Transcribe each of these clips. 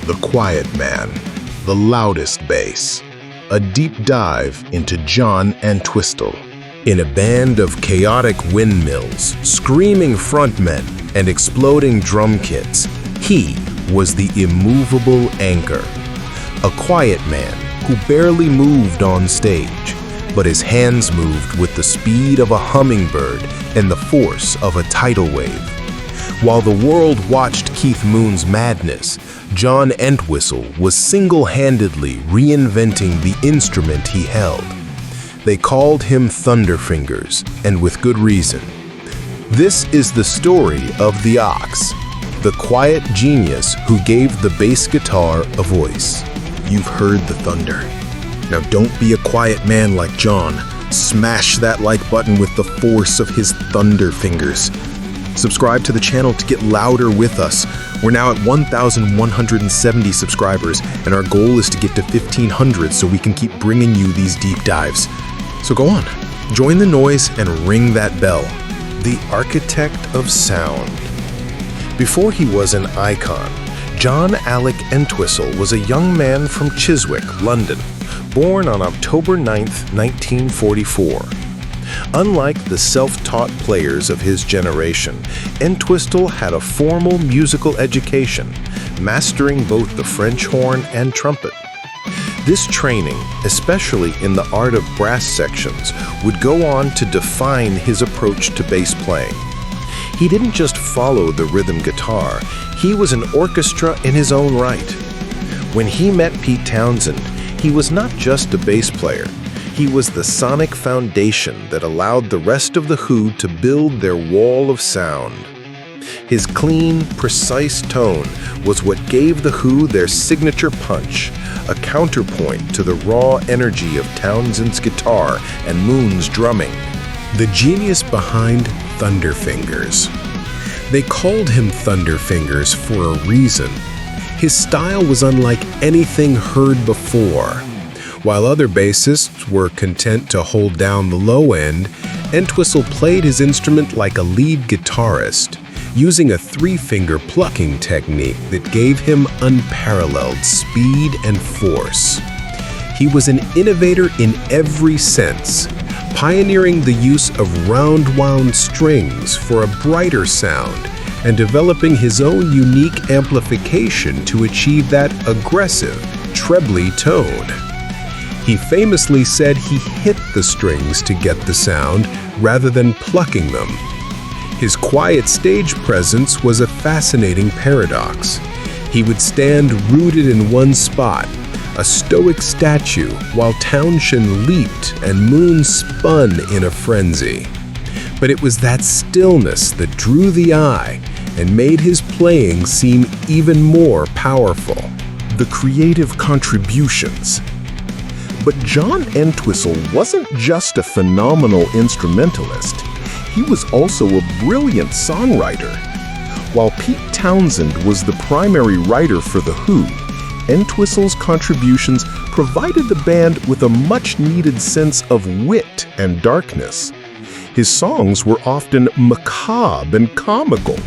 The Quiet Man, The Loudest Bass. A deep dive into John Entwistle. In a band of chaotic windmills, screaming frontmen, and exploding drum kits, he was the immovable anchor. A quiet man who barely moved on stage, but his hands moved with the speed of a hummingbird and the force of a tidal wave. While the world watched Keith Moon's madness, John Entwistle was single-handedly reinventing the instrument he held. They called him Thunderfingers, and with good reason. This is the story of the Ox, the quiet genius who gave the bass guitar a voice. You've heard the thunder. Now don't be a quiet man like John. Smash that like button with the force of his Thunderfingers. Subscribe to the channel to get louder with us. We're now at 1,170 subscribers, and our goal is to get to 1,500 so we can keep bringing you these deep dives. So go on, join the noise and ring that bell. The architect of sound. Before he was an icon, John Alec Entwistle was a young man from Chiswick, London, born on October 9, 1944. Unlike the self-taught players of his generation, Entwistle had a formal musical education, mastering both the French horn and trumpet. This training, especially in the art of brass sections, would go on to define his approach to bass playing. He didn't just follow the rhythm guitar, he was an orchestra in his own right. When he met Pete Townshend, he was not just a bass player. He was the sonic foundation that allowed the rest of The Who to build their wall of sound. His clean, precise tone was what gave The Who their signature punch, a counterpoint to the raw energy of Townshend's guitar and Moon's drumming. The genius behind Thunderfingers. They called him Thunderfingers for a reason. His style was unlike anything heard before. While other bassists were content to hold down the low end, Entwistle played his instrument like a lead guitarist, using a three-finger plucking technique that gave him unparalleled speed and force. He was an innovator in every sense, pioneering the use of round-wound strings for a brighter sound and developing his own unique amplification to achieve that aggressive, trebly tone. He famously said he hit the strings to get the sound rather than plucking them. His quiet stage presence was a fascinating paradox. He would stand rooted in one spot, a stoic statue, while Townshend leaped and Moon spun in a frenzy. But it was that stillness that drew the eye and made his playing seem even more powerful. The creative contributions. But John Entwistle wasn't just a phenomenal instrumentalist. He was also a brilliant songwriter. While Pete Townshend was the primary writer for The Who, Entwistle's contributions provided the band with a much-needed sense of wit and darkness. His songs were often macabre and comical,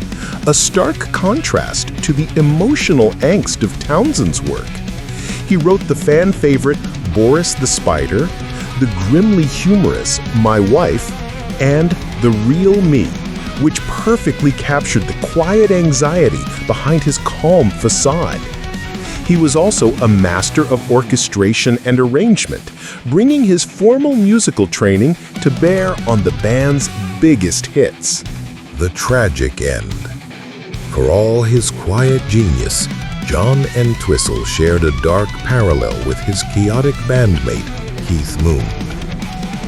a stark contrast to the emotional angst of Townshend's work. He wrote the fan favorite Boris the Spider, the grimly humorous My Wife, and The Real Me, which perfectly captured the quiet anxiety behind his calm facade. He was also a master of orchestration and arrangement, bringing his formal musical training to bear on the band's biggest hits. The tragic end. For all his quiet genius, John Entwistle shared a dark parallel with his chaotic bandmate, Keith Moon.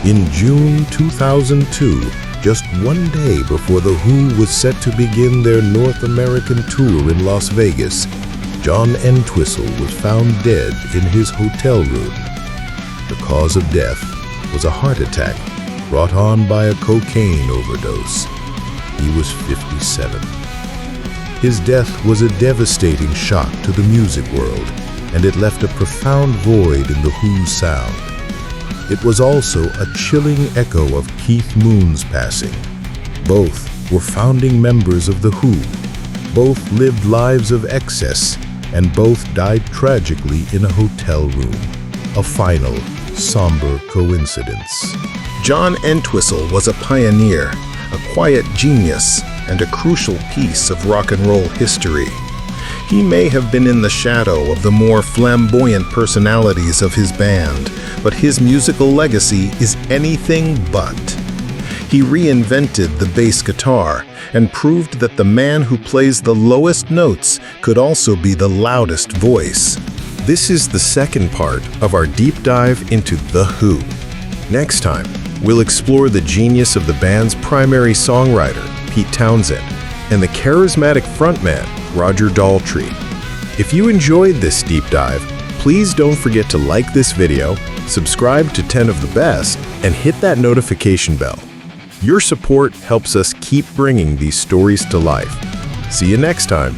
In June 2002, just one day before The Who was set to begin their North American tour in Las Vegas, John Entwistle was found dead in his hotel room. The cause of death was a heart attack brought on by a cocaine overdose. He was 57. His death was a devastating shock to the music world, and it left a profound void in The Who's sound. It was also a chilling echo of Keith Moon's passing. Both were founding members of The Who. Both lived lives of excess and both died tragically in a hotel room. A final, somber coincidence. John Entwistle was a pioneer, a quiet genius, and a crucial piece of rock and roll history. He may have been in the shadow of the more flamboyant personalities of his band, but his musical legacy is anything but. He reinvented the bass guitar and proved that the man who plays the lowest notes could also be the loudest voice. This is the second part of our deep dive into The Who. Next time, we'll explore the genius of the band's primary songwriter, Pete Townshend, and the charismatic frontman, Roger Daltrey. If you enjoyed this deep dive, please don't forget to like this video, subscribe to 10 of the Best, and hit that notification bell. Your support helps us keep bringing these stories to life. See you next time.